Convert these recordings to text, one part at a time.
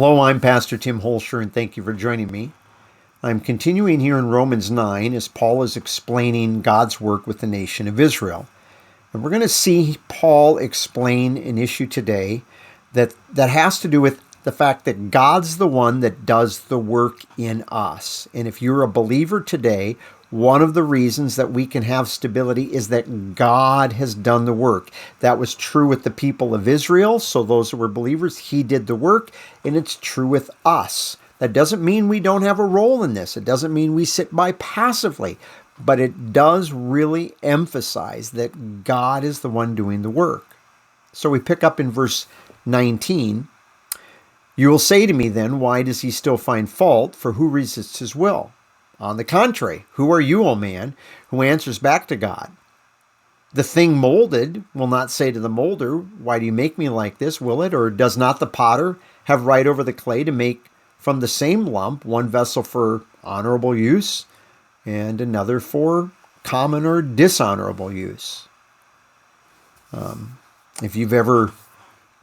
Hello, I'm Pastor Tim Holscher, and thank you for joining me. I'm continuing here in Romans 9 as Paul is explaining God's work with the nation of Israel. And we're going to see Paul explain an issue today that has to do with the fact that God's the one that does the work in us. And if you're a believer today, one of the reasons that we can have stability is that God has done the work. That was true with the people of Israel, so those who were believers, he did the work, and it's true with us. That doesn't mean we don't have a role in this. It doesn't mean we sit by passively, but it does really emphasize that God is the one doing the work. So we pick up in verse 19. You will say to me then, why does he still find fault? For who resists his will? On the contrary, who are you, O man, who answers back to God? The thing molded will not say to the molder, why do you make me like this, will it? Or does not the potter have right over the clay to make from the same lump one vessel for honorable use and another for common or dishonorable use? If you've ever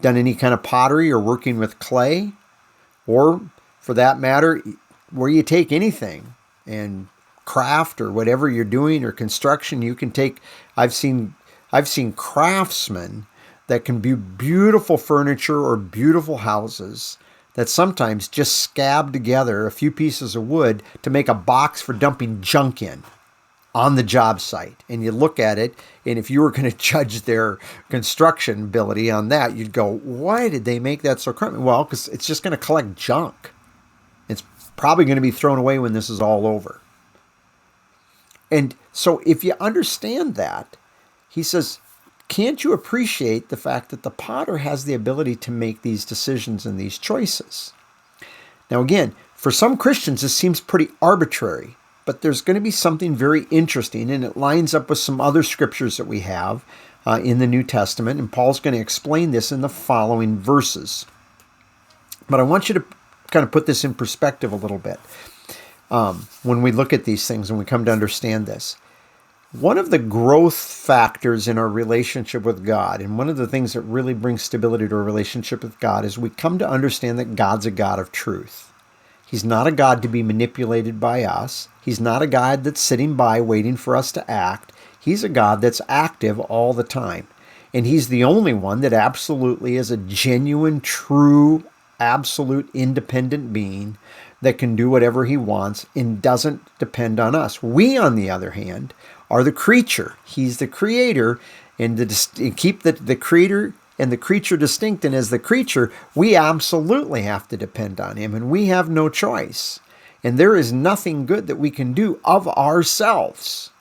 done any kind of pottery or working with clay, or for that matter, where you take anything and craft or whatever you're doing or construction, you can take, I've seen craftsmen that can do beautiful furniture or beautiful houses that sometimes just scab together a few pieces of wood to make a box for dumping junk in on the job site. And you look at it, and if you were going to judge their construction ability on that, you'd go, why did they make that so crummy? Well, because it's just going to collect junk. It's probably going to be thrown away when this is all over. And so if you understand that, he says, can't you appreciate the fact that the potter has the ability to make these decisions and these choices? Now, again, for some Christians, this seems pretty arbitrary, but there's going to be something very interesting, and it lines up with some other scriptures that we have in the New Testament, and Paul's going to explain this in the following verses. But I want you to kind of put this in perspective a little bit when we look at these things and we come to understand this. One of the growth factors in our relationship with God, and one of the things that really brings stability to our relationship with God, is we come to understand that God's a God of truth. He's not a God to be manipulated by us. He's not a God that's sitting by waiting for us to act. He's a God that's active all the time. And he's the only one that absolutely is a genuine, true, absolute independent being that can do whatever he wants and doesn't depend on us. We, on the other hand, are the creature. He's the creator, and to keep the creator and the creature distinct, and as the creature, we absolutely have to depend on him, and we have no choice. And there is nothing good that we can do of ourselves.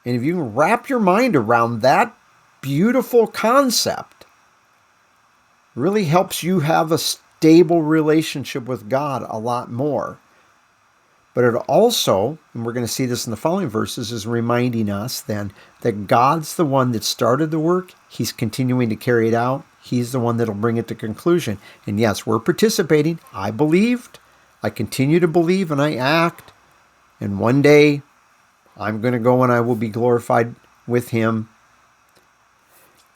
And if you can wrap your mind around that beautiful concept, really helps you have a stable relationship with God a lot more. But it also, and we're going to see this in the following verses, is reminding us then that God's the one that started the work. He's continuing to carry it out. He's the one that'll bring it to conclusion. And yes, we're participating. I believed, I continue to believe, and I act. And one day, I'm going to go and I will be glorified with him.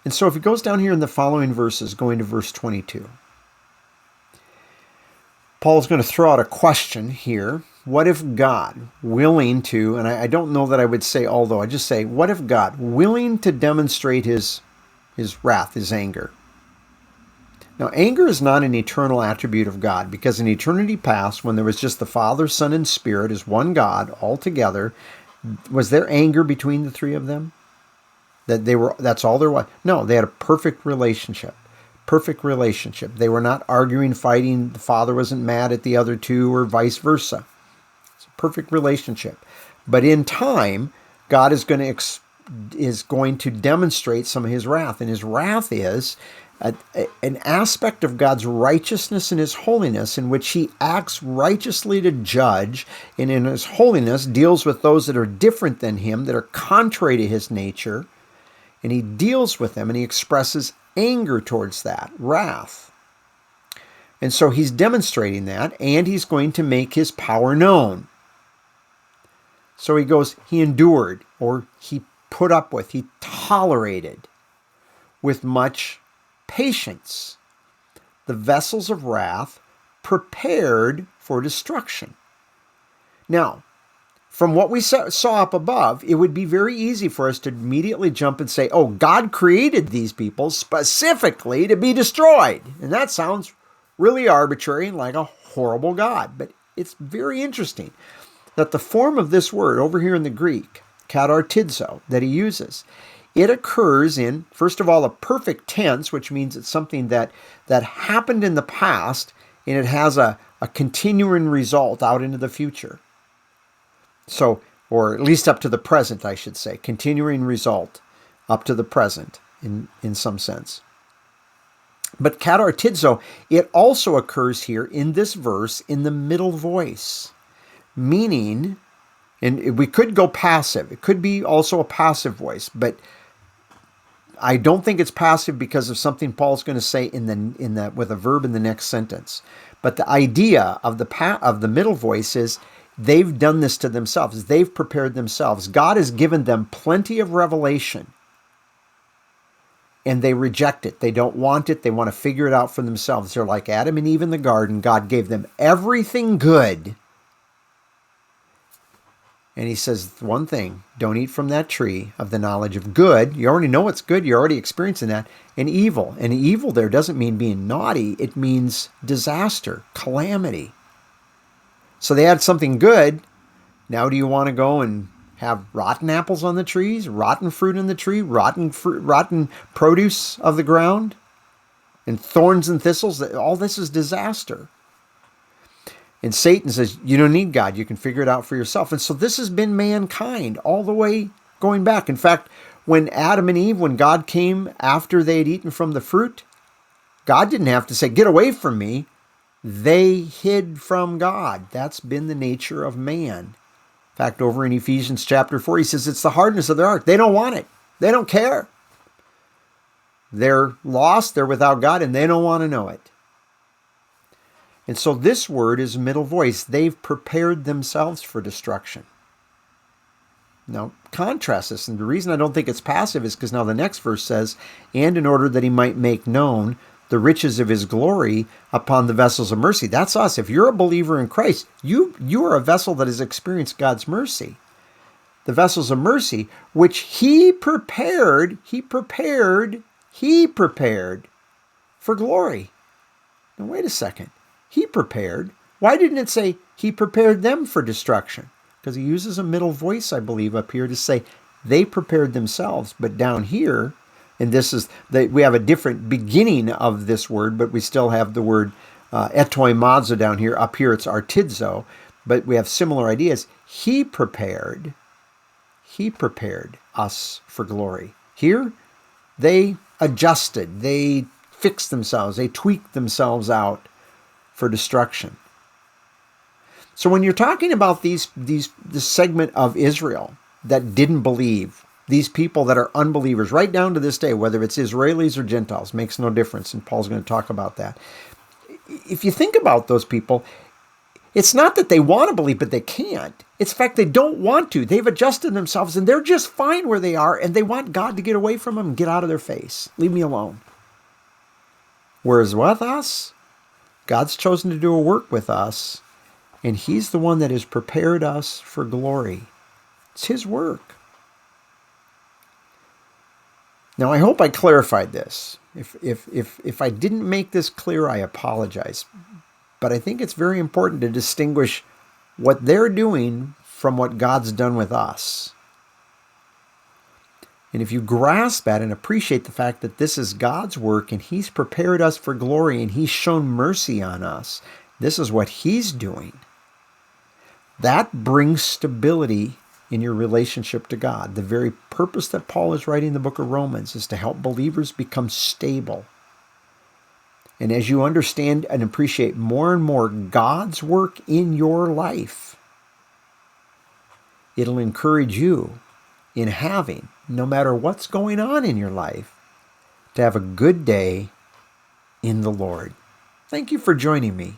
And so if he goes down here in the following verses, going to verse 22, Paul's going to throw out a question here. What if God, willing to, and I don't know that I would say although, I just say, what if God, willing to demonstrate his wrath, his anger? Now, anger is not an eternal attribute of God, because in eternity past, when there was just the Father, Son, and Spirit as one God all together, was there anger between the three of them? That's all there was? No, they had a perfect relationship. Perfect relationship. They were not arguing, fighting. The Father wasn't mad at the other two, or vice versa. It's a perfect relationship. But in time, God is going to demonstrate some of his wrath. And his wrath is an aspect of God's righteousness and his holiness, in which he acts righteously to judge, and in his holiness deals with those that are different than him, that are contrary to his nature, and he deals with them, and he expresses anger towards that, wrath. And so he's demonstrating that, and he's going to make his power known. So he goes, he endured, or he put up with, he tolerated with much patience the vessels of wrath prepared for destruction. Now, from what we saw up above, it would be very easy for us to immediately jump and say, oh, God created these people specifically to be destroyed. And that sounds really arbitrary and like a horrible God. But it's very interesting that the form of this word over here in the Greek, katartizo, that he uses, it occurs in, first of all, a perfect tense, which means it's something that happened in the past and it has a continuing result out into the future. So, or at least up to the present, I should say, continuing result up to the present in some sense. But katartizo, it also occurs here in this verse in the middle voice, meaning, and we could go passive. It could be also a passive voice, but I don't think it's passive because of something Paul's going to say in the with a verb in the next sentence. But the idea of the middle voice is they've done this to themselves. They've prepared themselves. God has given them plenty of revelation, and they reject it. They don't want it. They want to figure it out for themselves. They're like Adam and Eve in the garden. God gave them everything good. And he says one thing, don't eat from that tree of the knowledge of good. You already know what's good. You're already experiencing that. And evil. And evil there doesn't mean being naughty. It means disaster, calamity. So they had something good. Now do you want to go and have rotten apples on the trees, rotten fruit in the tree, rotten produce of the ground, and thorns and thistles? All this is disaster. And Satan says, you don't need God. You can figure it out for yourself. And so this has been mankind all the way going back. In fact, when Adam and Eve, when God came after they had eaten from the fruit, God didn't have to say, get away from me. They hid from God. That's been the nature of man. In fact, over in Ephesians chapter 4, he says it's the hardness of their heart. They don't want it. They don't care. They're lost. They're without God, and they don't want to know it. And so this word is middle voice. They've prepared themselves for destruction. Now, contrast this. And the reason I don't think it's passive is because now the next verse says, and in order that he might make known the riches of his glory upon the vessels of mercy. That's us. If you're a believer in Christ, you are a vessel that has experienced God's mercy. The vessels of mercy, which he prepared for glory. Now, wait a second. He prepared. Why didn't it say he prepared them for destruction? Because he uses a middle voice, I believe, up here to say they prepared themselves. But down here, and this is, we have a different beginning of this word, but we still have the word etoimazo down here. Up here it's artidzo, but we have similar ideas. He prepared us for glory. Here, they adjusted, they fixed themselves, they tweaked themselves out for destruction. So when you're talking about this segment of Israel that didn't believe, these people that are unbelievers, right down to this day, whether it's Israelis or Gentiles, makes no difference, and Paul's going to talk about that. If you think about those people, it's not that they want to believe, but they can't. It's the fact they don't want to. They've adjusted themselves, and they're just fine where they are, and they want God to get away from them and get out of their face. Leave me alone. Whereas with us, God's chosen to do a work with us, and he's the one that has prepared us for glory. It's his work. Now, I hope I clarified this. If I didn't make this clear, I apologize. But I think it's very important to distinguish what they're doing from what God's done with us. And if you grasp that and appreciate the fact that this is God's work and he's prepared us for glory and he's shown mercy on us, this is what he's doing. That brings stability in your relationship to God. The very purpose that Paul is writing the book of Romans is to help believers become stable. And as you understand and appreciate more and more God's work in your life, it'll encourage you in having, no matter what's going on in your life, to have a good day in the Lord. Thank you for joining me.